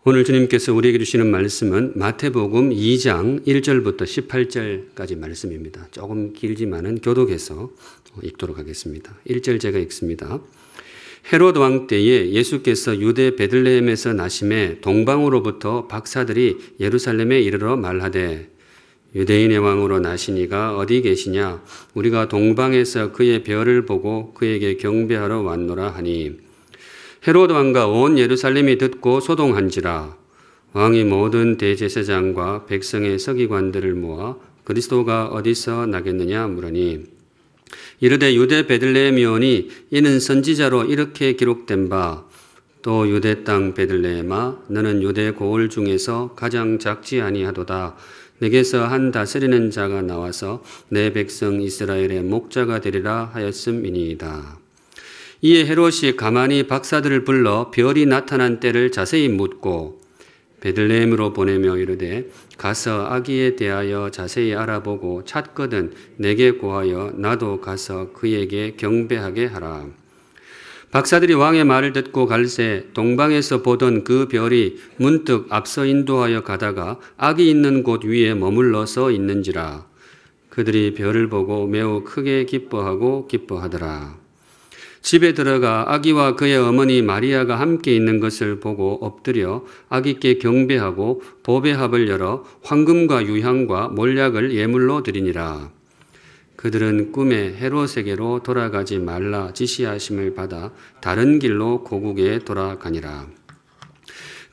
오늘 주님께서 우리에게 주시는 말씀은 마태복음 2장 1절부터 18절까지 말씀입니다. 조금 길지만은 교독해서 읽도록 하겠습니다. 1절 제가 읽습니다. 헤롯 왕 때에 예수께서 유대 베들레헴에서 나심에 동방으로부터 박사들이 예루살렘에 이르러 말하되 유대인의 왕으로 나시니가 어디 계시냐? 우리가 동방에서 그의 별을 보고 그에게 경배하러 왔노라 하니 헤롯 왕과 온 예루살렘이 듣고 소동한지라. 왕이 모든 대제사장과 백성의 서기관들을 모아 그리스도가 어디서 나겠느냐 물으니 이르되 유대 베들레헴이오니 이는 선지자로 이렇게 기록된 바 또 유대 땅 베들레헴아 너는 유대 고을 중에서 가장 작지 아니하도다. 내게서 한 다스리는 자가 나와서 내 백성 이스라엘의 목자가 되리라 하였음이니이다. 이에 헤롯이 가만히 박사들을 불러 별이 나타난 때를 자세히 묻고 베들레헴으로 보내며 이르되 가서 아기에 대하여 자세히 알아보고 찾거든 내게 고하여 나도 가서 그에게 경배하게 하라. 박사들이 왕의 말을 듣고 갈새 동방에서 보던 그 별이 문득 앞서 인도하여 가다가 아기 있는 곳 위에 머물러 서 있는지라. 그들이 별을 보고 매우 크게 기뻐하더라. 집에 들어가 아기와 그의 어머니 마리아가 함께 있는 것을 보고 엎드려 아기께 경배하고 보배합을 열어 황금과 유향과 몰약을 예물로 드리니라. 그들은 꿈에 헤롯에게로 돌아가지 말라 지시하심을 받아 다른 길로 고국에 돌아가니라.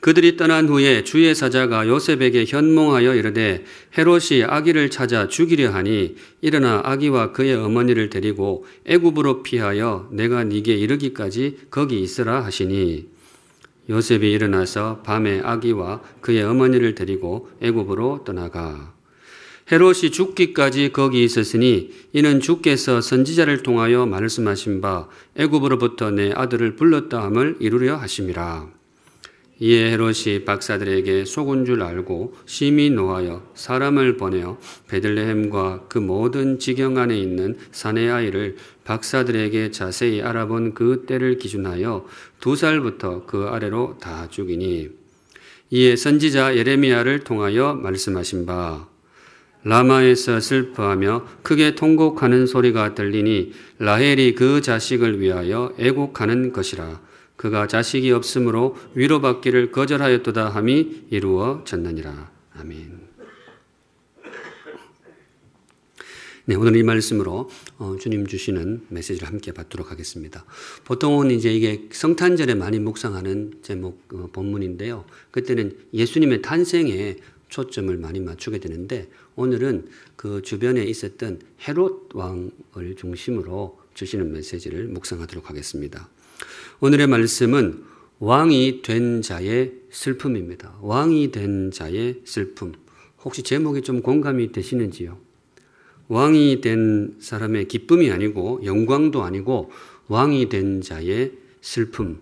그들이 떠난 후에 주의 사자가 요셉에게 현몽하여 이르되 헤롯이 아기를 찾아 죽이려 하니 일어나 아기와 그의 어머니를 데리고 애굽으로 피하여 내가 네게 이르기까지 거기 있으라 하시니 요셉이 일어나서 밤에 아기와 그의 어머니를 데리고 애굽으로 떠나가 헤롯이 죽기까지 거기 있었으니 이는 주께서 선지자를 통하여 말씀하신 바 애굽으로부터 내 아들을 불렀다 함을 이루려 하심이라. 이에 헤롯이 박사들에게 속은 줄 알고 심히 노하여 사람을 보내어 베들레헴과 그 모든 지경 안에 있는 사내 아이를 박사들에게 자세히 알아본 그 때를 기준하여 2살부터 그 아래로 다 죽이니 이에 선지자 예레미야를 통하여 말씀하신 바 라마에서 슬퍼하며 크게 통곡하는 소리가 들리니 라헬이 그 자식을 위하여 애곡하는 것이라. 그가 자식이 없으므로 위로받기를 거절하였도다 함이 이루어졌느니라. 아멘. 네, 오늘 이 말씀으로 주님 주시는 메시지를 함께 받도록 하겠습니다. 보통은 이제 이게 성탄절에 많이 묵상하는 제목 본문인데요. 그때는 예수님의 탄생에 초점을 많이 맞추게 되는데 오늘은 그 주변에 있었던 헤롯 왕을 중심으로 주시는 메시지를 묵상하도록 하겠습니다. 오늘의 말씀은 왕이 된 자의 슬픔입니다. 왕이 된 자의 슬픔. 혹시 제목이 좀 공감이 되시는지요? 왕이 된 사람의 기쁨이 아니고 영광도 아니고 왕이 된 자의 슬픔.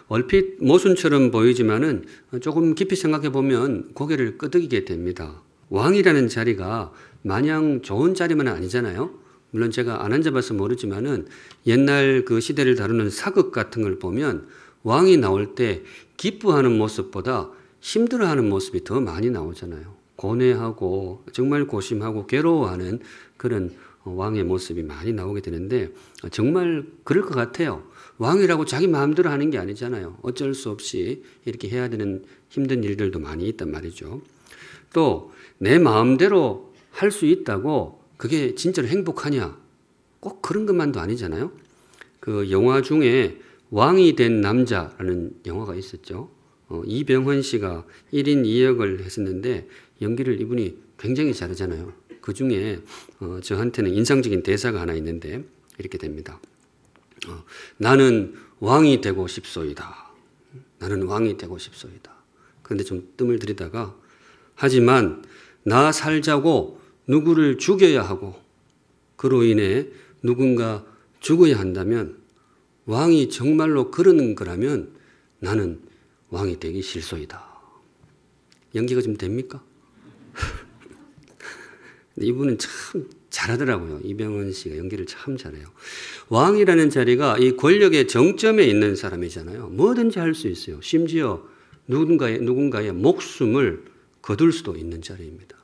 얼핏 모순처럼 보이지만은 조금 깊이 생각해 보면 고개를 끄덕이게 됩니다. 왕이라는 자리가 마냥 좋은 자리만 아니잖아요. 물론 제가 안 앉아봐서 모르지만은 옛날 그 시대를 다루는 사극 같은 걸 보면 왕이 나올 때 기뻐하는 모습보다 힘들어하는 모습이 더 많이 나오잖아요. 고뇌하고 정말 고심하고 괴로워하는 그런 왕의 모습이 많이 나오게 되는데 정말 그럴 것 같아요. 왕이라고 자기 마음대로 하는 게 아니잖아요. 어쩔 수 없이 이렇게 해야 되는 힘든 일들도 많이 있단 말이죠. 또 내 마음대로 할 수 있다고 그게 진짜로 행복하냐? 꼭 그런 것만도 아니잖아요. 그 영화 중에 왕이 된 남자라는 영화가 있었죠. 이병헌 씨가 1인 2역을 했었는데 연기를 이분이 굉장히 잘하잖아요. 그 중에 저한테는 인상적인 대사가 하나 있는데 이렇게 됩니다. 나는 왕이 되고 싶소이다. 나는 왕이 되고 싶소이다. 그런데 좀 뜸을 들이다가 하지만 나 살자고 누구를 죽여야 하고 그로 인해 누군가 죽어야 한다면 왕이 정말로 그러는 거라면 나는 왕이 되기 싫소이다. 연기가 좀 됩니까? 이분은 참 잘하더라고요. 이병헌 씨가 연기를 참 잘해요. 왕이라는 자리가 이 권력의 정점에 있는 사람이잖아요. 뭐든지 할 수 있어요. 심지어 누군가의 목숨을 거둘 수도 있는 자리입니다.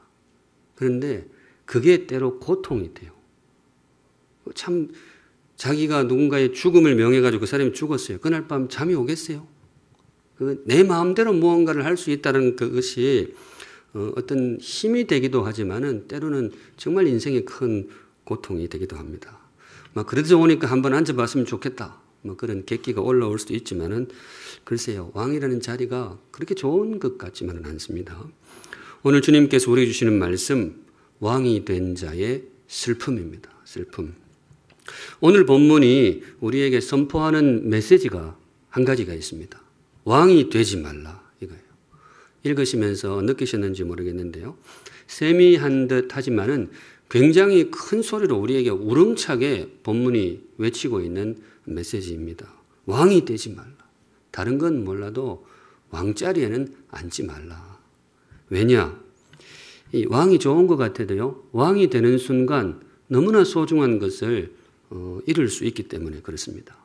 그런데 그게 때로 고통이 돼요. 참 자기가 누군가의 죽음을 명해가지고 그 사람이 죽었어요. 그날 밤 잠이 오겠어요? 내 마음대로 무언가를 할 수 있다는 그것이 어떤 힘이 되기도 하지만은 때로는 정말 인생의 큰 고통이 되기도 합니다. 막 그래도 좋으니까 한번 앉아봤으면 좋겠다. 뭐 그런 객기가 올라올 수도 있지만은 글쎄요, 왕이라는 자리가 그렇게 좋은 것 같지만은 않습니다. 오늘 주님께서 우리에게 주시는 말씀, 왕이 된 자의 슬픔입니다. 슬픔. 오늘 본문이 우리에게 선포하는 메시지가 한 가지가 있습니다. 왕이 되지 말라, 이거예요. 읽으시면서 느끼셨는지 모르겠는데요. 세미한 듯 하지만은 굉장히 큰 소리로 우리에게 우렁차게 본문이 외치고 있는 메시지입니다. 왕이 되지 말라. 다른 건 몰라도 왕자리에는 앉지 말라. 왜냐? 이 왕이 좋은 것 같아도요, 왕이 되는 순간 너무나 소중한 것을 잃을 수 있기 때문에 그렇습니다.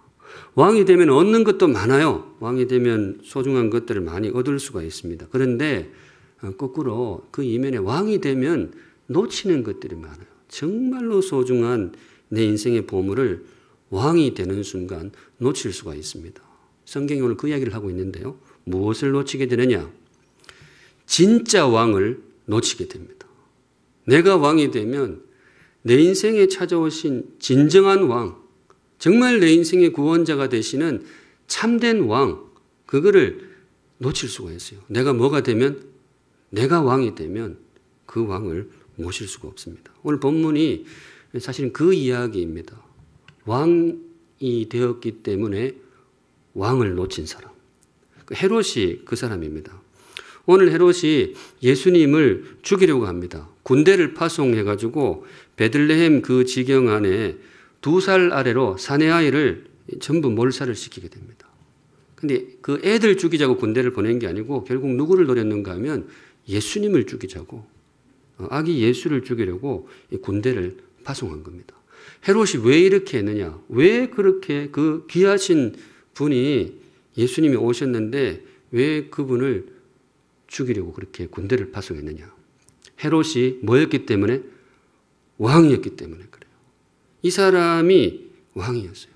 왕이 되면 얻는 것도 많아요. 왕이 되면 소중한 것들을 많이 얻을 수가 있습니다. 그런데 거꾸로 그 이면에 왕이 되면 놓치는 것들이 많아요. 정말로 소중한 내 인생의 보물을 왕이 되는 순간 놓칠 수가 있습니다. 성경이 오늘 그 이야기를 하고 있는데요. 무엇을 놓치게 되느냐? 진짜 왕을 놓치게 됩니다. 내가 왕이 되면 내 인생에 찾아오신 진정한 왕, 정말 내 인생의 구원자가 되시는 참된 왕, 그거를 놓칠 수가 있어요. 내가 뭐가 되면, 내가 왕이 되면 그 왕을 모실 수가 없습니다. 오늘 본문이 사실은 그 이야기입니다. 왕이 되었기 때문에 왕을 놓친 사람. 헤롯이 그 사람입니다. 오늘 헤롯이 예수님을 죽이려고 합니다. 군대를 파송해가지고 베들레헴 그 지경 안에 2살 아래로 사내아이를 전부 몰살을 시키게 됩니다. 근데 그 애들 죽이자고 군대를 보낸 게 아니고 결국 누구를 노렸는가 하면 예수님을 죽이자고, 아기 예수를 죽이려고 군대를 파송한 겁니다. 헤롯이 왜 이렇게 했느냐? 왜 그렇게 그 귀하신 분이 예수님이 오셨는데 왜 그분을 죽이려고 그렇게 군대를 파송했느냐? 헤롯이 뭐였기 때문에? 왕이었기 때문에 그래요. 이 사람이 왕이었어요.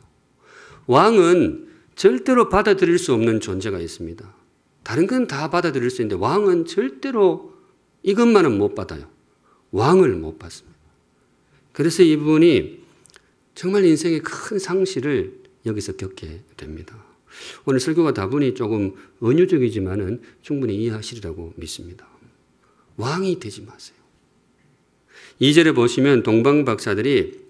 왕은 절대로 받아들일 수 없는 존재가 있습니다. 다른 건 다 받아들일 수 있는데 왕은 절대로 이것만은 못 받아요. 왕을 못 받습니다. 그래서 이분이 정말 인생의 큰 상실을 여기서 겪게 됩니다. 오늘 설교가 다분히 조금 은유적이지만은 충분히 이해하시리라고 믿습니다. 왕이 되지 마세요. 2절에 보시면 동방 박사들이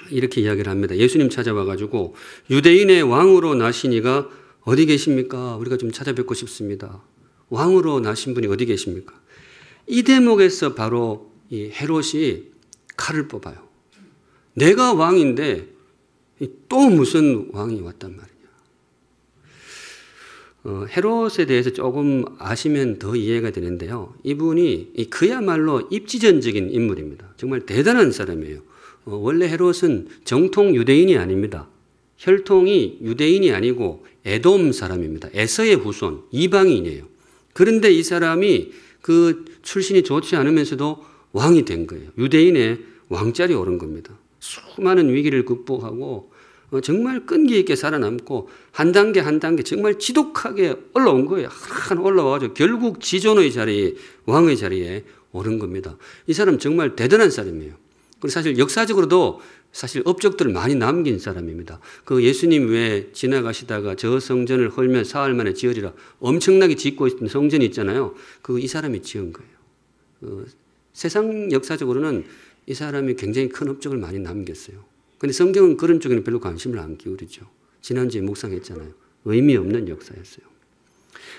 이렇게 이야기를 합니다. 예수님 찾아와가지고 유대인의 왕으로 나신 이가 어디 계십니까? 우리가 좀 찾아뵙고 싶습니다. 왕으로 나신 분이 어디 계십니까? 이 대목에서 바로 이 헤롯이 칼을 뽑아요. 내가 왕인데 또 무슨 왕이 왔단 말이냐. 헤롯에 대해서 조금 아시면 더 이해가 되는데요. 이분이 그야말로 입지전적인 인물입니다. 정말 대단한 사람이에요. 원래 헤롯은 정통 유대인이 아닙니다. 혈통이 유대인이 아니고 에돔 사람입니다. 에서의 후손, 이방인이에요. 그런데 이 사람이 그 출신이 좋지 않으면서도 왕이 된 거예요. 유대인의 왕자리에 오른 겁니다. 수많은 위기를 극복하고 정말 끈기 있게 살아남고 한 단계 한 단계 정말 지독하게 올라온 거예요. 하나 올라와가지고 결국 지존의 자리에, 왕의 자리에 오른 겁니다. 이 사람 정말 대단한 사람이에요. 그리고 사실 역사적으로도 사실 업적들을 많이 남긴 사람입니다. 그 예수님 외에 지나가시다가 저 성전을 헐면 사흘 만에 지으리라 엄청나게 짓고 있던 성전이 있잖아요. 그거 이 사람이 지은 거예요. 세상 역사적으로는 이 사람이 굉장히 큰 업적을 많이 남겼어요. 그런데 성경은 그런 쪽에는 별로 관심을 안 기울이죠. 지난주에 묵상했잖아요. 의미 없는 역사였어요.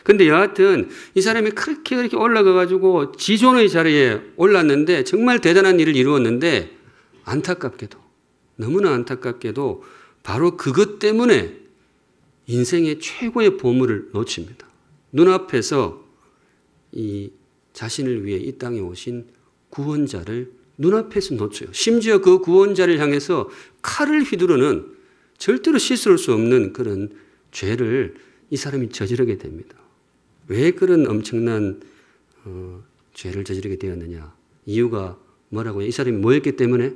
그런데 여하튼 이 사람이 그렇게 올라가가지고 지존의 자리에 올랐는데 정말 대단한 일을 이루었는데 안타깝게도, 너무나 안타깝게도 바로 그것 때문에 인생의 최고의 보물을 놓칩니다. 눈앞에서 이 자신을 위해 이 땅에 오신 구원자를 눈앞에서 놓쳐요. 심지어 그 구원자를 향해서 칼을 휘두르는 절대로 씻을 수 없는 그런 죄를 이 사람이 저지르게 됩니다. 왜 그런 엄청난 죄를 저지르게 되었느냐? 이유가 뭐라고요? 이 사람이 뭐였기 때문에?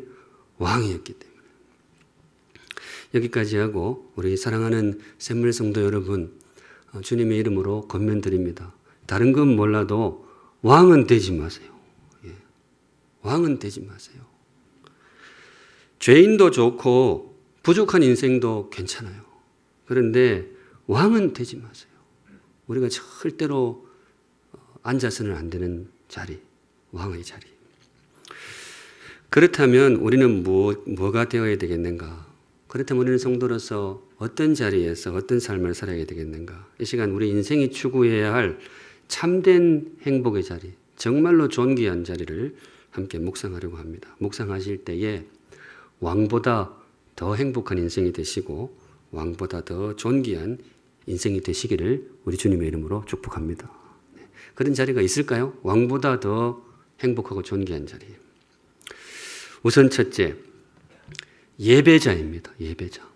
왕이었기 때문에. 여기까지 하고 우리 사랑하는 샘물 성도 여러분, 주님의 이름으로 권면드립니다. 다른 건 몰라도 왕은 되지 마세요. 예. 왕은 되지 마세요. 죄인도 좋고 부족한 인생도 괜찮아요. 그런데 왕은 되지 마세요. 우리가 절대로 앉아서는 안 되는 자리, 왕의 자리. 그렇다면 우리는 뭐가 되어야 되겠는가? 그렇다면 우리는 성도로서 어떤 자리에서 어떤 삶을 살아야 되겠는가? 이 시간 우리 인생이 추구해야 할 참된 행복의 자리, 정말로 존귀한 자리를 함께 묵상하려고 합니다. 묵상하실 때에 왕보다 더 행복한 인생이 되시고 왕보다 더 존귀한 인생이 되시기를 우리 주님의 이름으로 축복합니다. 그런 자리가 있을까요? 왕보다 더 행복하고 존귀한 자리. 우선 첫째, 예배자입니다. 예배자.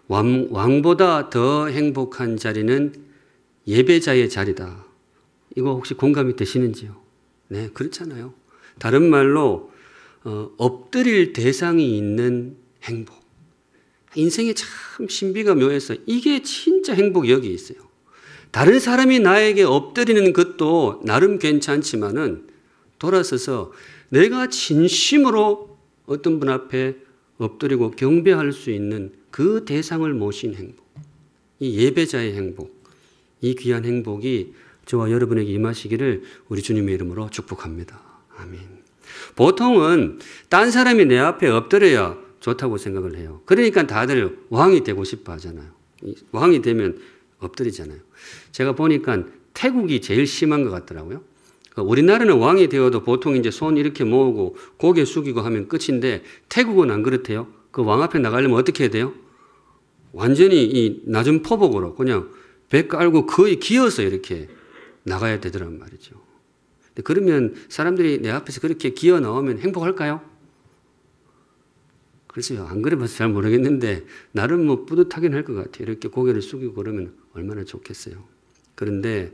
왕보다 더 행복한 자리는 예배자의 자리다. 이거 혹시 공감이 되시는지요? 네, 그렇잖아요. 다른 말로 엎드릴 대상이 있는 행복. 인생에 참 신비가 묘해서 이게 진짜 행복이 여기 있어요. 다른 사람이 나에게 엎드리는 것도 나름 괜찮지만은 돌아서서 내가 진심으로 어떤 분 앞에 엎드리고 경배할 수 있는 그 대상을 모신 행복. 이 예배자의 행복. 이 귀한 행복이 저와 여러분에게 임하시기를 우리 주님의 이름으로 축복합니다. 아멘. 보통은 딴 사람이 내 앞에 엎드려야 좋다고 생각을 해요. 그러니까 다들 왕이 되고 싶어 하잖아요. 왕이 되면 엎드리잖아요. 제가 보니까 태국이 제일 심한 것 같더라고요. 우리나라는 왕이 되어도 보통 이제 손 이렇게 모으고 고개 숙이고 하면 끝인데 태국은 안 그렇대요. 그 왕 앞에 나가려면 어떻게 해야 돼요? 완전히 이 낮은 포복으로 그냥 배 깔고 거의 기어서 이렇게 나가야 되더란 말이죠. 그러면 사람들이 내 앞에서 그렇게 기어 나오면 행복할까요? 글쎄요, 안 그래봐서 잘 모르겠는데 나름 뭐 뿌듯하긴 할 것 같아요. 이렇게 고개를 숙이고 그러면 얼마나 좋겠어요. 그런데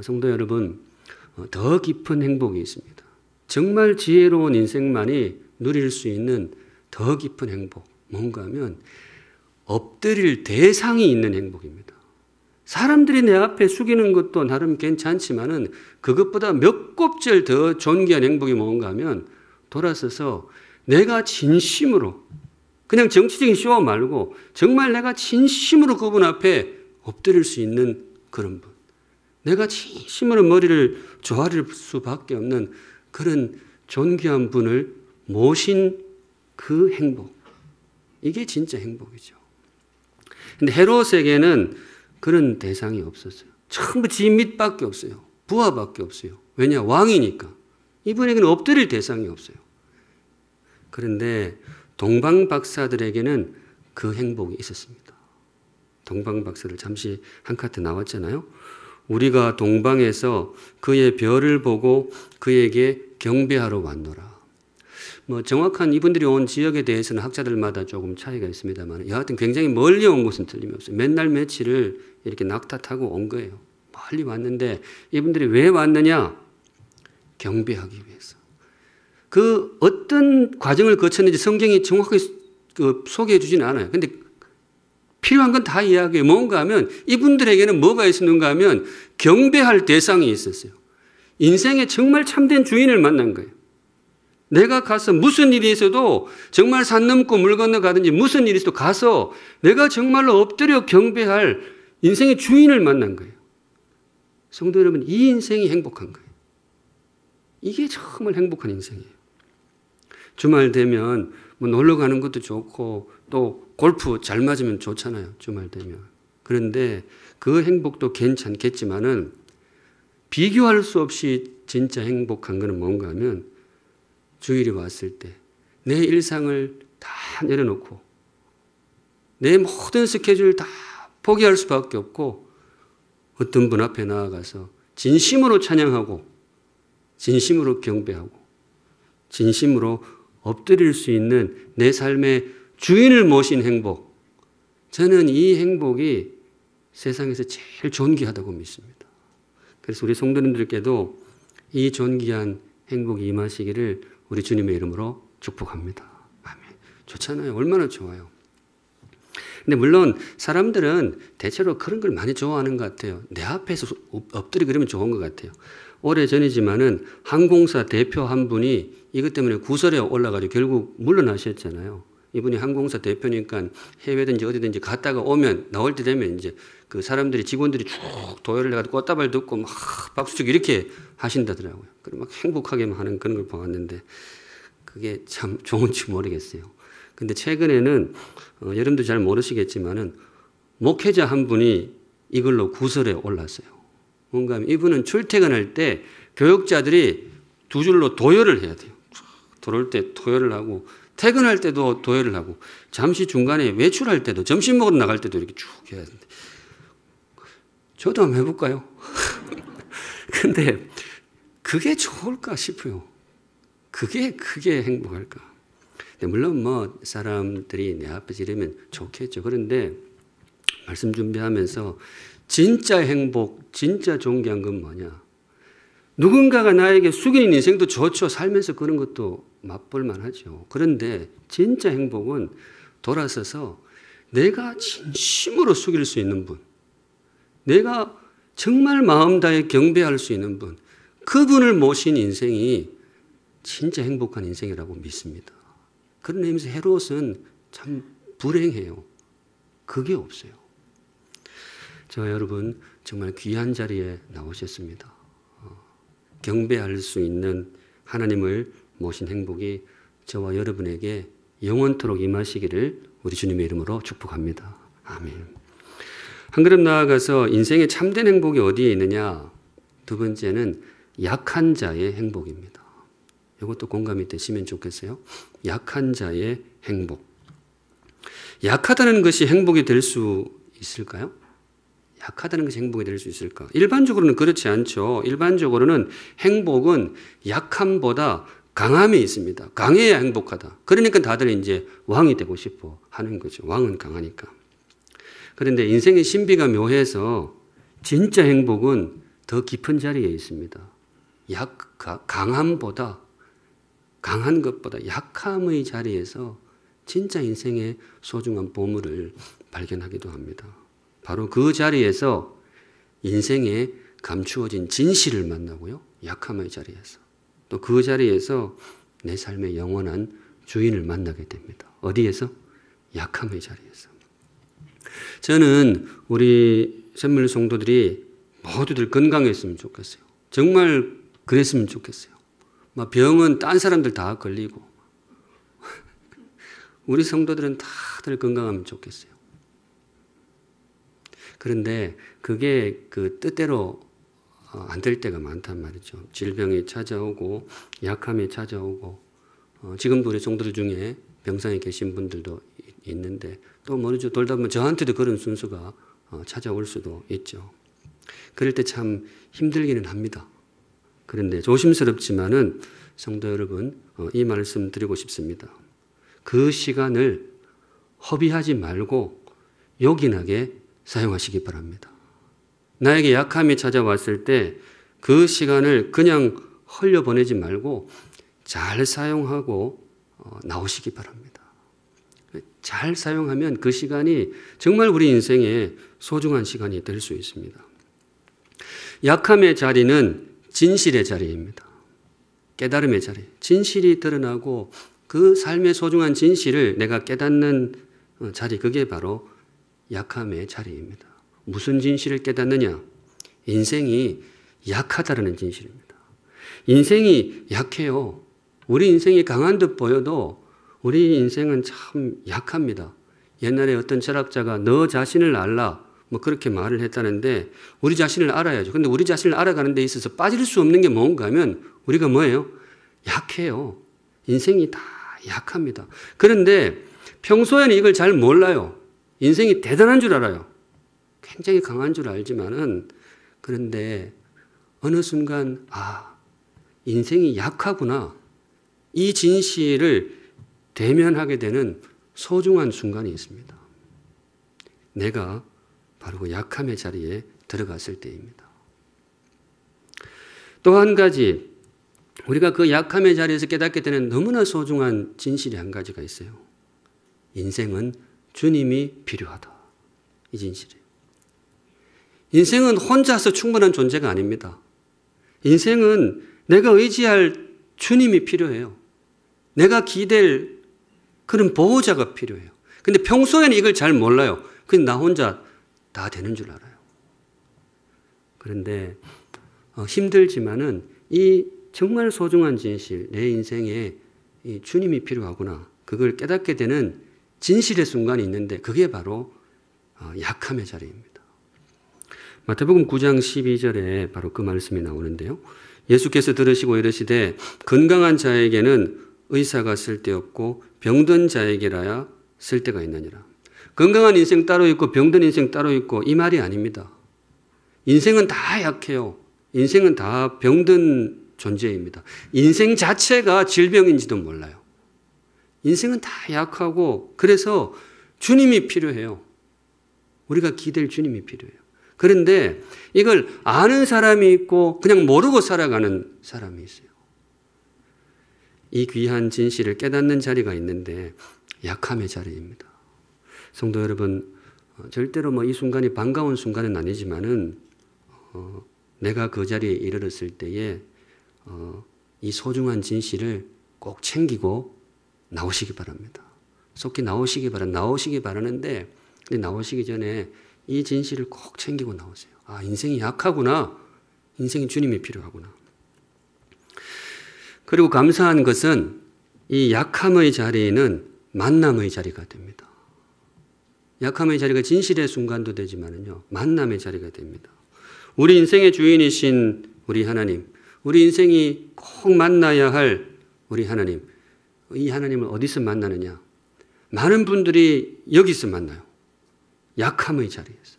성도 여러분, 더 깊은 행복이 있습니다. 정말 지혜로운 인생만이 누릴 수 있는 더 깊은 행복. 뭔가 하면 엎드릴 대상이 있는 행복입니다. 사람들이 내 앞에 숙이는 것도 나름 괜찮지만은 그것보다 몇 곱절 더 존귀한 행복이 뭔가 하면 돌아서서 내가 진심으로 그냥 정치적인 쇼 말고 정말 내가 진심으로 그분 앞에 엎드릴 수 있는 그런 분. 내가 진심으로 머리를 조아릴 수밖에 없는 그런 존귀한 분을 모신 그 행복. 이게 진짜 행복이죠. 근데 헤롯에게는 그런 대상이 없었어요. 전부 지 밑밖에 없어요. 부하밖에 없어요. 왜냐? 왕이니까. 이분에게는 엎드릴 대상이 없어요. 그런데 동방박사들에게는 그 행복이 있었습니다. 동방박사들 잠시 한 카트 나왔잖아요. 우리가 동방에서 그의 별을 보고 그에게 경배하러 왔노라. 뭐 정확한 이분들이 온 지역에 대해서는 학자들마다 조금 차이가 있습니다만 여하튼 굉장히 멀리 온 것은 틀림없어요. 맨날 며칠을 이렇게 낙타 타고 온 거예요. 멀리 왔는데 이분들이 왜 왔느냐? 경배하기 위해서. 그 어떤 과정을 거쳤는지 성경이 정확하게 소개해 주지는 않아요. 근데 필요한 건 다 이야기해요. 뭔가 하면 이분들에게는 뭐가 있었는가 하면 경배할 대상이 있었어요. 인생에 정말 참된 주인을 만난 거예요. 내가 가서 무슨 일이 있어도 정말 산 넘고 물 건너 가든지 무슨 일이 있어도 가서 내가 정말로 엎드려 경배할 인생의 주인을 만난 거예요. 성도 여러분, 이 인생이 행복한 거예요. 이게 정말 행복한 인생이에요. 주말 되면 뭐 놀러 가는 것도 좋고 또 골프 잘 맞으면 좋잖아요. 주말 되면. 그런데 그 행복도 괜찮겠지만은 비교할 수 없이 진짜 행복한 거는 뭔가 하면 주일이 왔을 때 내 일상을 다 내려놓고 내 모든 스케줄 다 포기할 수밖에 없고 어떤 분 앞에 나아가서 진심으로 찬양하고 진심으로 경배하고 진심으로 엎드릴 수 있는 내 삶의 주인을 모신 행복. 저는 이 행복이 세상에서 제일 존귀하다고 믿습니다. 그래서 우리 성도님들께도 이 존귀한 행복이 임하시기를 우리 주님의 이름으로 축복합니다. 아멘. 좋잖아요. 얼마나 좋아요. 근데 물론 사람들은 대체로 그런 걸 많이 좋아하는 것 같아요. 내 앞에서 엎드리고 그러면 좋은 것 같아요. 오래전이지만은 항공사 대표 한 분이 이것 때문에 구설에 올라가지고 결국 물러나셨잖아요. 이분이 항공사 대표니까 해외든지 어디든지 갔다가 오면 나올 때 되면 이제 그 사람들이 직원들이 쭉 도열을 해가지고 꽃다발 듣고 막 박수치고 이렇게 하신다더라고요. 그리고 막 행복하게 하는 그런 걸 보았는데 그게 참 좋은지 모르겠어요. 근데 최근에는 여러분도 잘 모르시겠지만은 목회자 한 분이 이걸로 구설에 올랐어요. 뭔가 하면 이분은 출퇴근할 때 교역자들이 두 줄로 도열을 해야 돼요. 들어올 때 도열을 하고 퇴근할 때도 도열을 하고 잠시 중간에 외출할 때도 점심 먹으러 나갈 때도 이렇게 쭉 해야 되는데 저도 한번 해볼까요? 근데 그게 좋을까 싶어요. 그게 행복할까? 물론 뭐 사람들이 내 앞에서 이러면 좋겠죠. 그런데 말씀 준비하면서 진짜 행복, 진짜 존귀한 건 뭐냐? 누군가가 나에게 숙이는 인생도 좋죠. 살면서 그런 것도 맛볼만 하죠. 그런데 진짜 행복은 돌아서서 내가 진심으로 숙일 수 있는 분, 내가 정말 마음 다해 경배할 수 있는 분, 그분을 모신 인생이 진짜 행복한 인생이라고 믿습니다. 그런 의미에서 헤롯은 참 불행해요. 그게 없어요. 저 여러분 정말 귀한 자리에 나오셨습니다. 경배할 수 있는 하나님을 모신 행복이 저와 여러분에게 영원토록 임하시기를 우리 주님의 이름으로 축복합니다. 아멘. 한 걸음 나아가서 인생의 참된 행복이 어디에 있느냐? 두 번째는 약한 자의 행복입니다. 이것도 공감이 되시면 좋겠어요. 약한 자의 행복. 약하다는 것이 행복이 될 수 있을까요? 약하다는 것이 행복이 될 수 있을까? 일반적으로는 그렇지 않죠. 일반적으로는 행복은 약함보다 강함이 있습니다. 강해야 행복하다. 그러니까 다들 이제 왕이 되고 싶어 하는 거죠. 왕은 강하니까. 그런데 인생의 신비가 묘해서 진짜 행복은 더 깊은 자리에 있습니다. 강함보다 강한 것보다 약함의 자리에서 진짜 인생의 소중한 보물을 발견하기도 합니다. 바로 그 자리에서 인생에 감추어진 진실을 만나고요. 약함의 자리에서. 또 그 자리에서 내 삶의 영원한 주인을 만나게 됩니다. 어디에서? 약함의 자리에서. 저는 우리 샘물 성도들이 모두들 건강했으면 좋겠어요. 정말 그랬으면 좋겠어요. 막 병은 딴 사람들 다 걸리고 우리 성도들은 다들 건강하면 좋겠어요. 그런데 그게 그 뜻대로 안 될 때가 많단 말이죠. 질병이 찾아오고 약함이 찾아오고 지금도 우리 성도들 중에 병상에 계신 분들도 있는데 또 모르죠. 돌다 보면 저한테도 그런 순수가 찾아올 수도 있죠. 그럴 때 참 힘들기는 합니다. 그런데 조심스럽지만은 성도 여러분 이 말씀 드리고 싶습니다. 그 시간을 허비하지 말고 요긴하게 사용하시기 바랍니다. 나에게 약함이 찾아왔을 때 그 시간을 그냥 흘려보내지 말고 잘 사용하고 나오시기 바랍니다. 잘 사용하면 그 시간이 정말 우리 인생의 소중한 시간이 될 수 있습니다. 약함의 자리는 진실의 자리입니다. 깨달음의 자리. 진실이 드러나고 그 삶의 소중한 진실을 내가 깨닫는 자리, 그게 바로 약함의 자리입니다. 무슨 진실을 깨닫느냐? 인생이 약하다는 진실입니다. 인생이 약해요. 우리 인생이 강한 듯 보여도 우리 인생은 참 약합니다. 옛날에 어떤 철학자가 너 자신을 알라 뭐 그렇게 말을 했다는데 우리 자신을 알아야죠. 근데 우리 자신을 알아가는 데 있어서 빠질 수 없는 게 뭔가 하면 우리가 뭐예요? 약해요. 인생이 다 약합니다. 그런데 평소에는 이걸 잘 몰라요. 인생이 대단한 줄 알아요. 굉장히 강한 줄 알지만은 그런데 어느 순간 인생이 약하구나. 이 진실을 대면하게 되는 소중한 순간이 있습니다. 내가 바로 그 약함의 자리에 들어갔을 때입니다. 또 한 가지, 우리가 그 약함의 자리에서 깨닫게 되는 너무나 소중한 진실이 한 가지가 있어요. 인생은 주님이 필요하다. 이 진실이에요. 인생은 혼자서 충분한 존재가 아닙니다. 인생은 내가 의지할 주님이 필요해요. 내가 기댈 그런 보호자가 필요해요. 근데 평소에는 이걸 잘 몰라요. 그냥 나 혼자 다 되는 줄 알아요. 그런데 힘들지만은 이 정말 소중한 진실, 내 인생에 이 주님이 필요하구나. 그걸 깨닫게 되는 진실의 순간이 있는데 그게 바로 약함의 자리입니다. 마태복음 9장 12절에 바로 그 말씀이 나오는데요. 예수께서 들으시고 이르시되 건강한 자에게는 의사가 쓸데없고 병든 자에게라야 쓸데가 있느니라. 건강한 인생 따로 있고 병든 인생 따로 있고 이 말이 아닙니다. 인생은 다 약해요. 인생은 다 병든 존재입니다. 인생 자체가 질병인지도 몰라요. 인생은 다 약하고 그래서 주님이 필요해요. 우리가 기댈 주님이 필요해요. 그런데 이걸 아는 사람이 있고 그냥 모르고 살아가는 사람이 있어요. 이 귀한 진실을 깨닫는 자리가 있는데 약함의 자리입니다. 성도 여러분, 절대로 이 순간이 반가운 순간은 아니지만은 내가 그 자리에 이르렀을 때에 이 소중한 진실을 꼭 챙기고 나오시기 바랍니다. 속히 나오시기 바라는데 나오시기 전에 이 진실을 꼭 챙기고 나오세요. 아, 인생이 약하구나. 인생이 주님이 필요하구나. 그리고 감사한 것은 이 약함의 자리는 만남의 자리가 됩니다. 약함의 자리가 진실의 순간도 되지만은요, 만남의 자리가 됩니다. 우리 인생의 주인이신 우리 하나님, 우리 인생이 꼭 만나야 할 우리 하나님, 이 하나님을 어디서 만나느냐? 많은 분들이 여기서 만나요. 약함의 자리에서.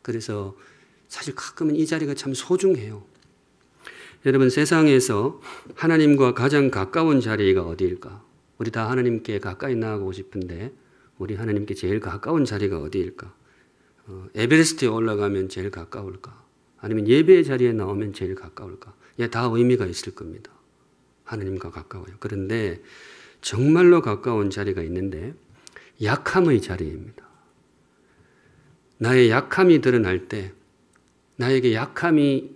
그래서 사실 가끔은 이 자리가 참 소중해요. 여러분, 세상에서 하나님과 가장 가까운 자리가 어디일까? 우리 다 하나님께 가까이 나아가고 싶은데 우리 하나님께 제일 가까운 자리가 어디일까? 에베레스트에 올라가면 제일 가까울까? 아니면 예배의 자리에 나오면 제일 가까울까? 다 의미가 있을 겁니다. 하나님과 가까워요. 그런데 정말로 가까운 자리가 있는데 약함의 자리입니다. 나의 약함이 드러날 때, 나에게 약함이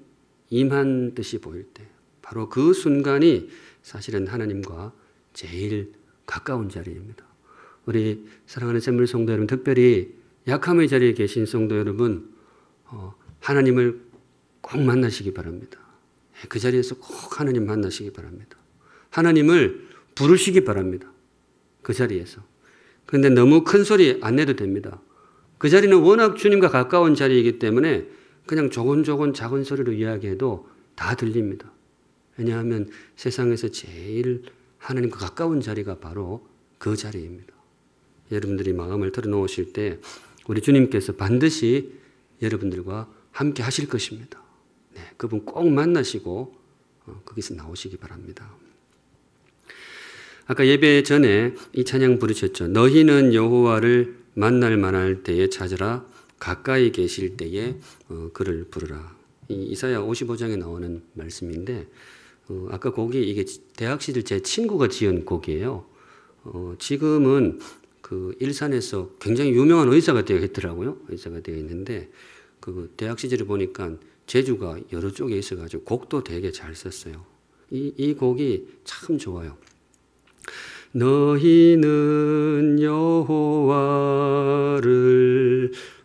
임한 듯이 보일 때, 바로 그 순간이 사실은 하나님과 제일 가까운 자리입니다. 우리 사랑하는 샘물 성도 여러분, 특별히 약함의 자리에 계신 성도 여러분, 하나님을 꼭 만나시기 바랍니다. 그 자리에서 꼭 하나님 만나시기 바랍니다. 하나님을 부르시기 바랍니다. 그 자리에서. 그런데 너무 큰 소리 안 내도 됩니다. 그 자리는 워낙 주님과 가까운 자리이기 때문에 그냥 조곤조곤 작은 소리로 이야기해도 다 들립니다. 왜냐하면 세상에서 제일 하나님과 가까운 자리가 바로 그 자리입니다. 여러분들이 마음을 털어놓으실 때 우리 주님께서 반드시 여러분들과 함께 하실 것입니다. 네, 그분 꼭 만나시고 거기서 나오시기 바랍니다. 아까 예배 전에 이 찬양 부르셨죠. 너희는 여호와를 만날 만할 때에 찾으라. 가까이 계실 때에 그를 부르라. 이사야 55장에 나오는 말씀인데 아까 곡이 이게 대학 시절 제 친구가 지은 곡이에요. 지금은 그 일산에서 굉장히 유명한 의사가 되어 있더라고요. 의사가 되어 있는데 그 대학 시절에 보니까 재주가 여러 쪽에 있어가지고 곡도 되게 잘 썼어요. 이 곡이 참 좋아요. 너희는 여호와를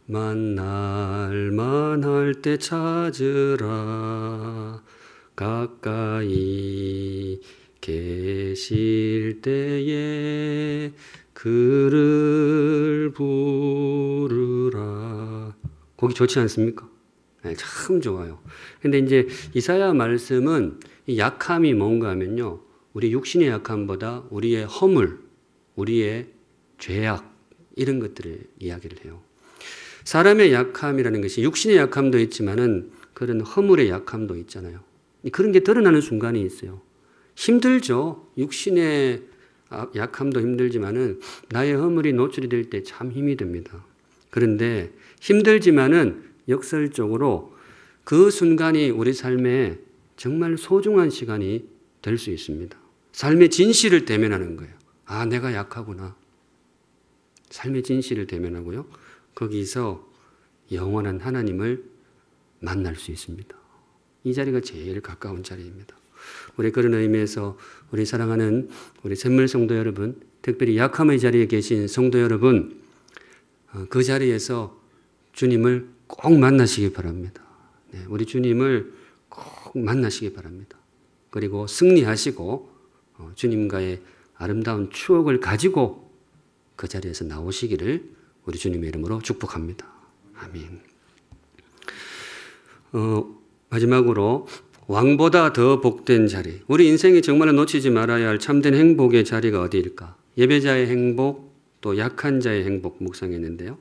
만날 만할 때 찾으라. 가까이 계실 때에 그를 부르라. 곡이 좋지 않습니까? 네, 참 좋아요. 근데 이제 이사야 말씀은 이 약함이 뭔가 하면요. 우리 육신의 약함보다 우리의 허물, 우리의 죄악, 이런 것들을 이야기를 해요. 사람의 약함이라는 것이 육신의 약함도 있지만은 그런 허물의 약함도 있잖아요. 그런 게 드러나는 순간이 있어요. 힘들죠. 육신의 약함도 힘들지만은 나의 허물이 노출이 될 때 참 힘이 듭니다. 그런데 힘들지만은 역설적으로 그 순간이 우리 삶에 정말 소중한 시간이 될 수 있습니다. 삶의 진실을 대면하는 거예요. 아, 내가 약하구나. 삶의 진실을 대면하고요. 거기서 영원한 하나님을 만날 수 있습니다. 이 자리가 제일 가까운 자리입니다. 우리 그런 의미에서 우리 사랑하는 우리 샘물 성도 여러분, 특별히 약함의 자리에 계신 성도 여러분, 그 자리에서 주님을 꼭 만나시기 바랍니다. 네, 우리 주님을 꼭 만나시기 바랍니다. 그리고 승리하시고 주님과의 아름다운 추억을 가지고 그 자리에서 나오시기를 우리 주님의 이름으로 축복합니다. 아멘. 마지막으로 왕보다 더 복된 자리. 우리 인생에 정말 놓치지 말아야 할 참된 행복의 자리가 어디일까? 예배자의 행복, 또 약한 자의 행복 묵상했는데요.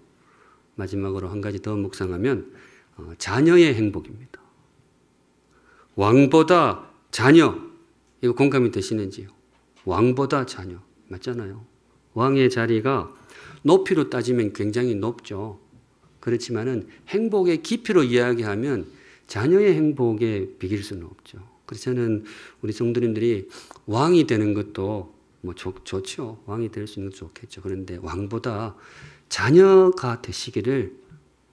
마지막으로 한 가지 더 묵상하면 자녀의 행복입니다. 왕보다 자녀. 이거 공감이 되시는지요? 왕보다 자녀. 맞잖아요. 왕의 자리가 높이로 따지면 굉장히 높죠. 그렇지만은 행복의 깊이로 이야기하면 자녀의 행복에 비길 수는 없죠. 그래서 저는 우리 성도님들이 왕이 되는 것도 뭐 좋죠. 왕이 될 수 있는 것도 좋겠죠. 그런데 왕보다 자녀가 되시기를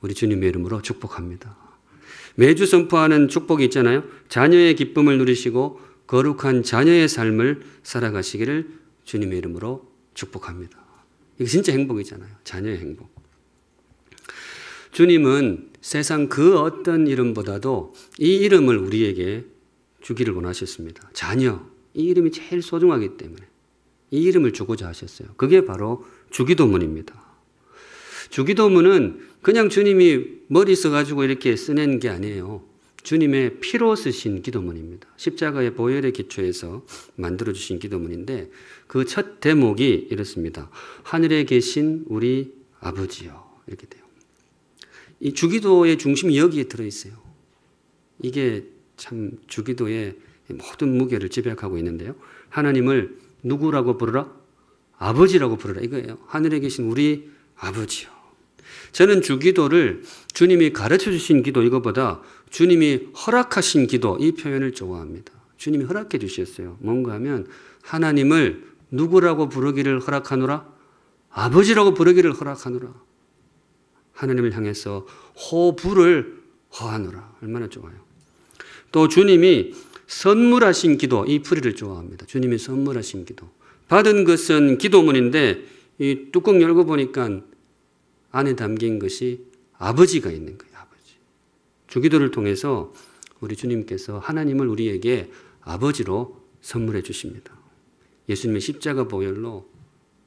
우리 주님의 이름으로 축복합니다. 매주 선포하는 축복이 있잖아요. 자녀의 기쁨을 누리시고 거룩한 자녀의 삶을 살아가시기를 주님의 이름으로 축복합니다. 이게 진짜 행복이잖아요. 자녀의 행복. 주님은 세상 그 어떤 이름보다도 이 이름을 우리에게 주기를 원하셨습니다. 자녀. 이 이름이 제일 소중하기 때문에 이 이름을 주고자 하셨어요. 그게 바로 주기도문입니다. 주기도문은 그냥 주님이 머리 써가지고 이렇게 써낸 게 아니에요. 주님의 피로 쓰신 기도문입니다. 십자가의 보혈의 기초에서 만들어주신 기도문인데 그 첫 대목이 이렇습니다. 하늘에 계신 우리 아버지요. 이렇게 돼요. 이 주기도의 중심이 여기에 들어있어요. 이게 참 주기도의 모든 무게를 지배하고 있는데요. 하나님을 누구라고 부르라? 아버지라고 부르라 이거예요. 하늘에 계신 우리 아버지요. 저는 주기도를 주님이 가르쳐 주신 기도 이거보다 주님이 허락하신 기도 이 표현을 좋아합니다. 주님이 허락해 주셨어요. 뭔가 하면 하나님을 누구라고 부르기를 허락하노라? 아버지라고 부르기를 허락하노라. 하나님을 향해서 호부를 허하노라. 얼마나 좋아요. 또 주님이 선물하신 기도 이 풀이를 좋아합니다. 주님이 선물하신 기도. 받은 것은 기도문인데 이 뚜껑 열고 보니까 안에 담긴 것이 아버지가 있는 거예요. 아버지. 주기도를 통해서 우리 주님께서 하나님을 우리에게 아버지로 선물해 주십니다. 예수님의 십자가 보혈로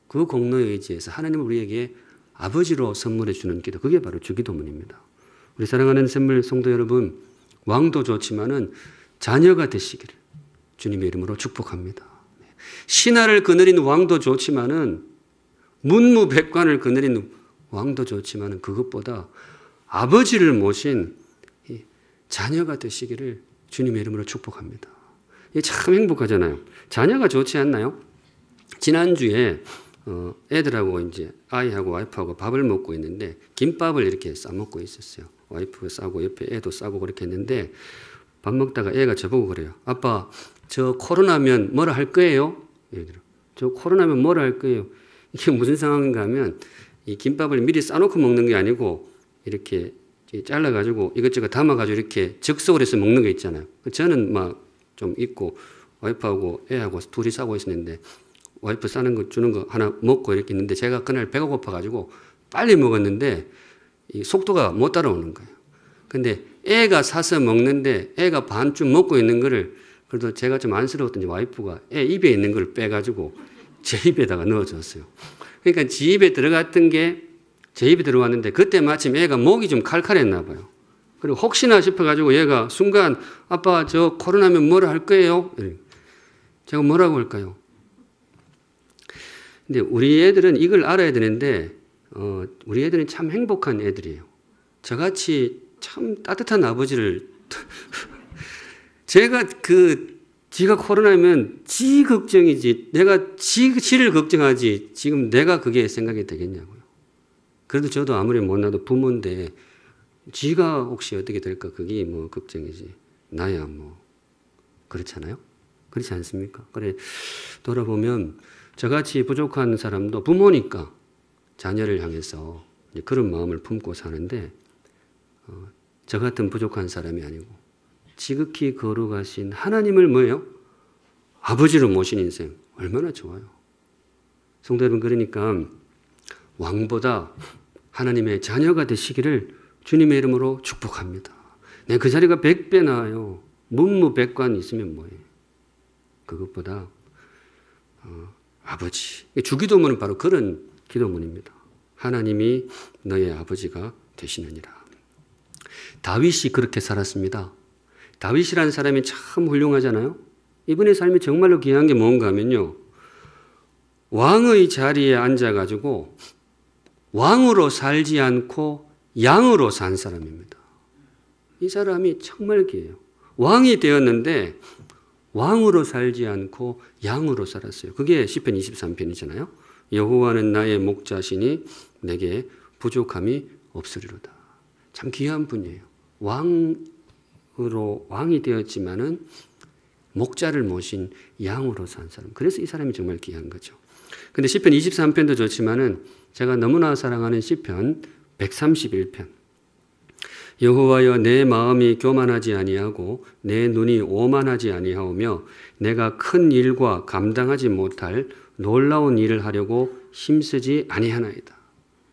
그 공로에 의지해서 하나님을 우리에게 아버지로 선물해 주는 기도. 그게 바로 주기도문입니다. 우리 사랑하는 샘물 성도 여러분, 왕도 좋지만은 자녀가 되시기를 주님의 이름으로 축복합니다. 신하를 거느린 왕도 좋지만은 문무백관을 거느린 왕도 좋지만은 그것보다 아버지를 모신 자녀가 되시기를 주님의 이름으로 축복합니다. 이게 참 행복하잖아요. 자녀가 좋지 않나요? 지난주에 애들하고 이제 아이하고 와이프하고 밥을 먹고 있는데 김밥을 이렇게 싸먹고 있었어요. 와이프가 싸고 옆에 애도 싸고 그렇게 했는데 밥 먹다가 애가 저보고 그래요. 아빠, 저 코로나면 뭐라 할 거예요? 저 코로나면 뭐라 할 거예요? 이게 무슨 상황인가 하면 이 김밥을 미리 싸놓고 먹는 게 아니고 이렇게 잘라가지고 이것저것 담아가지고 이렇게 즉석으로 해서 먹는 게 있잖아요. 저는 막 좀 있고 와이프하고 애하고 둘이 싸고 있었는데 와이프 싸는 거 주는 거 하나 먹고 이렇게 있는데 제가 그날 배가 고파가지고 빨리 먹었는데 이 속도가 못 따라오는 거예요. 근데 애가 사서 먹는데 애가 반쯤 먹고 있는 거를 그래도 제가 좀 안쓰러웠더니 와이프가 애 입에 있는 걸 빼가지고 제 입에다가 넣어줬어요. 그러니까 지 입에 들어갔던 게 제 입에 들어왔는데 그때 마침 애가 목이 좀 칼칼했나 봐요. 그리고 혹시나 싶어가지고 얘가 순간 아빠 저 코로나면 뭐라 할 거예요? 제가 뭐라고 할까요? 근데 우리 애들은 이걸 알아야 되는데 우리 애들은 참 행복한 애들이에요. 저같이 참 따뜻한 아버지를 제가 지가 코로나면 지 걱정이지 내가 지를 걱정하지 지금 내가 그게 생각이 되겠냐고요. 그래도 저도 아무리 못나도 부모인데 지가 혹시 어떻게 될까 그게 뭐 걱정이지. 나야 뭐 그렇잖아요. 그렇지 않습니까? 그래 돌아보면 저같이 부족한 사람도 부모니까 자녀를 향해서 그런 마음을 품고 사는데 저 같은 부족한 사람이 아니고 지극히 거룩하신 하나님을 뭐예요? 아버지로 모신 인생 얼마나 좋아요. 성도 여러분, 그러니까 왕보다 하나님의 자녀가 되시기를 주님의 이름으로 축복합니다. 네, 그 자리가 100배 나아요. 문무백관 있으면 뭐예요? 그것보다 아버지. 주기도문은 바로 그런 기도문입니다. 하나님이 너의 아버지가 되시느니라. 다윗이 그렇게 살았습니다. 다윗이라는 사람이 참 훌륭하잖아요. 이분의 삶이 정말로 귀한 게 뭔가 하면요. 왕의 자리에 앉아가지고 왕으로 살지 않고 양으로 산 사람입니다. 이 사람이 정말 귀해요. 왕이 되었는데 왕으로 살지 않고 양으로 살았어요. 그게 시편 23편이잖아요. 여호와는 나의 목자시니 내게 부족함이 없으리로다. 참 귀한 분이에요. 왕이 되었지만은 목자를 모신 양으로 산 사람. 그래서 이 사람이 정말 귀한 거죠. 근데 시편 23편도 좋지만은 제가 너무나 사랑하는 시편 131편. 여호와여 내 마음이 교만하지 아니하고 내 눈이 오만하지 아니하오며 내가 큰 일과 감당하지 못할 놀라운 일을 하려고 힘쓰지 아니하나이다.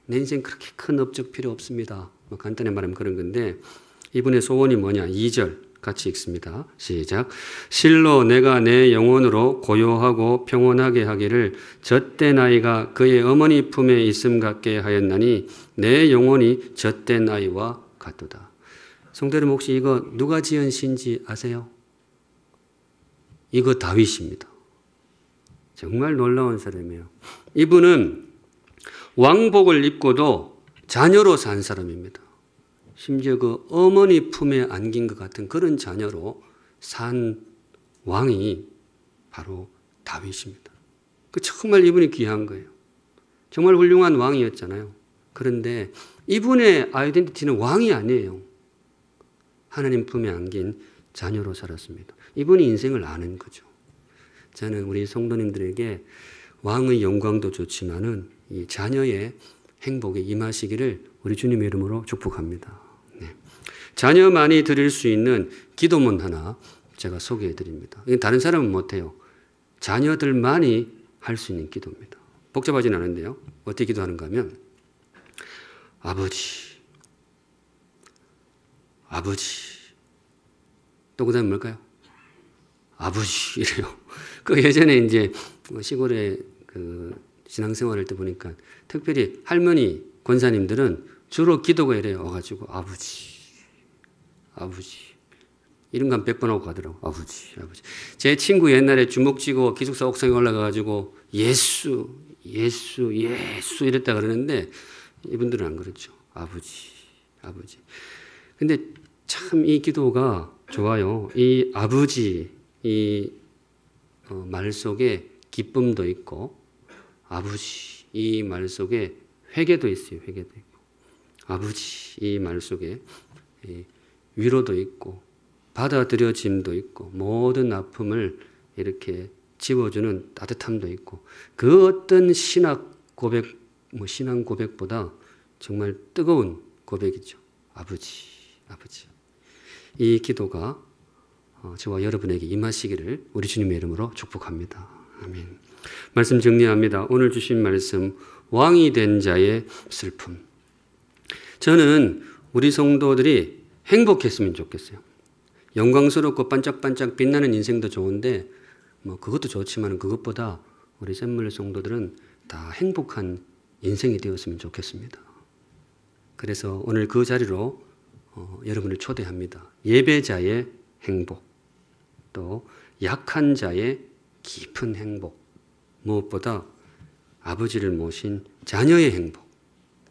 내 인생 그렇게 큰 업적 필요 없습니다. 뭐 간단히 말하면 그런 건데 이분의 소원이 뭐냐? 2절 같이 읽습니다. 시작. 실로 내가 내 영혼으로 고요하고 평온하게 하기를 젖된 아이가 그의 어머니 품에 있음 같게 하였나니 내 영혼이 젖된 아이와 같도다. 성도 여러분, 혹시 이거 누가 지은 시인지 아세요? 이거 다윗입니다. 정말 놀라운 사람이에요. 이분은 왕복을 입고도 자녀로 산 사람입니다. 심지어 그 어머니 품에 안긴 것 같은 그런 자녀로 산 왕이 바로 다윗입니다. 그 정말 이분이 귀한 거예요. 정말 훌륭한 왕이었잖아요. 그런데 이분의 아이덴티티는 왕이 아니에요. 하나님 품에 안긴 자녀로 살았습니다. 이분이 인생을 아는 거죠. 저는 우리 성도님들에게 왕의 영광도 좋지만은 이 자녀의 행복에 임하시기를 우리 주님의 이름으로 축복합니다. 네. 자녀만이 드릴 수 있는 기도문 하나 제가 소개해 드립니다. 다른 사람은 못해요. 자녀들만이 할 수 있는 기도입니다. 복잡하진 않은데요. 어떻게 기도하는가 하면 아버지 또 그 다음에 뭘까요? 아버지 이래요. 그 예전에 이제 시골에 그 신앙생활할 때 보니까 특별히 할머니 권사님들은 주로 기도가 이래요. 와가지고 아버지 이런 건 100번 하고 가더라고. 아버지. 제 친구 옛날에 주먹 쥐고 기숙사 옥상에 올라가가지고 예수 이랬다 그러는데 이분들은 안 그렇죠. 아버지. 근데 참 이 기도가 좋아요. 이 아버지 말 속에 기쁨도 있고 아버지 이 말 속에 회개도 있어요. 회개도 있고 아버지 이 말 속에 위로도 있고 받아들여짐도 있고 모든 아픔을 이렇게 지워주는 따뜻함도 있고 그 어떤 신앙 고백보다 정말 뜨거운 고백이죠. 아버지. 이 기도가 저와 여러분에게 임하시기를 우리 주님의 이름으로 축복합니다. 아멘. 말씀 정리합니다. 오늘 주신 말씀 왕이 된 자의 슬픔. 저는 우리 성도들이 행복했으면 좋겠어요. 영광스럽고 반짝반짝 빛나는 인생도 좋은데 뭐 그것도 좋지만 그것보다 우리 샘물 성도들은 다 행복한 인생이 되었으면 좋겠습니다. 그래서 오늘 그 자리로 여러분을 초대합니다. 예배자의 행복, 또 약한 자의 깊은 행복, 무엇보다 아버지를 모신 자녀의 행복,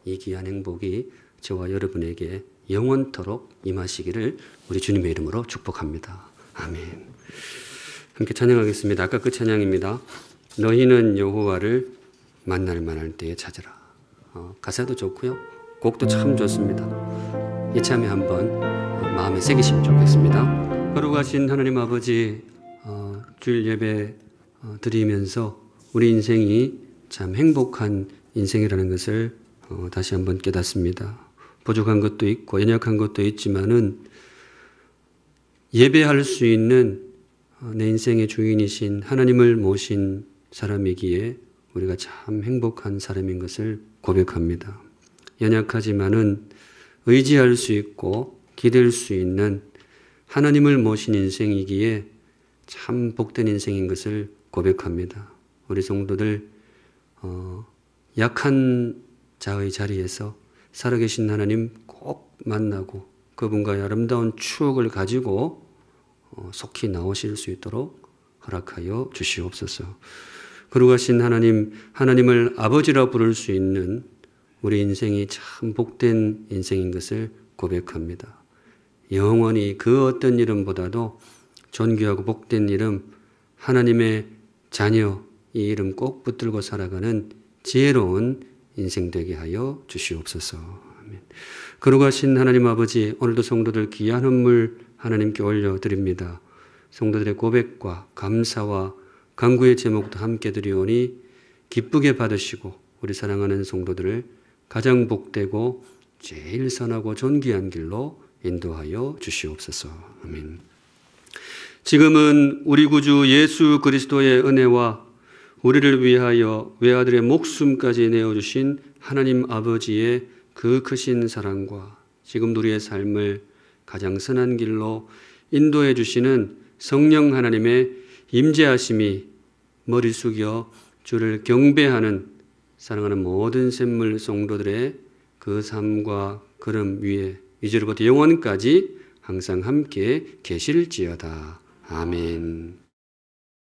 이 귀한 행복이 저와 여러분에게 영원토록 임하시기를 우리 주님의 이름으로 축복합니다. 아멘. 함께 찬양하겠습니다. 아까 그 찬양입니다. 너희는 여호와를 만날 만할 때에 찾으라. 가사도 좋고요. 곡도 참 좋습니다. 이참에 한번 마음에 새기시면 좋겠습니다. 거룩하신 하나님 아버지, 주일 예배 드리면서 우리 인생이 참 행복한 인생이라는 것을 다시 한번 깨닫습니다. 부족한 것도 있고 연약한 것도 있지만은 예배할 수 있는 내 인생의 주인이신 하나님을 모신 사람이기에 우리가 참 행복한 사람인 것을 고백합니다. 연약하지만은 의지할 수 있고 기댈 수 있는 하나님을 모신 인생이기에 참 복된 인생인 것을 고백합니다. 우리 성도들 약한 자의 자리에서 살아계신 하나님 꼭 만나고 그분과의 아름다운 추억을 가지고 속히 나오실 수 있도록 허락하여 주시옵소서. 거룩하신 하나님, 하나님을 아버지라 부를 수 있는 우리 인생이 참 복된 인생인 것을 고백합니다. 영원히 그 어떤 이름보다도 존귀하고 복된 이름, 하나님의 자녀, 이 이름 꼭 붙들고 살아가는 지혜로운 인생 되게 하여 주시옵소서. 아멘. 거룩하신 하나님 아버지, 오늘도 성도들 귀한 헌물 하나님께 올려드립니다. 성도들의 고백과 감사와 간구의 제목도 함께 드리오니 기쁘게 받으시고 우리 사랑하는 성도들을 가장 복되고 제일 선하고 존귀한 길로 인도하여 주시옵소서. 아멘. 지금은 우리 구주 예수 그리스도의 은혜와 우리를 위하여 외아들의 목숨까지 내어주신 하나님 아버지의 그 크신 사랑과 지금 우리의 삶을 가장 선한 길로 인도해 주시는 성령 하나님의 임재하심이 머리 숙여 주를 경배하는 사랑하는 모든 샘물 성도들의 그 삶과 걸음 위에 이제로부터 영원까지 항상 함께 계실지어다. 아멘.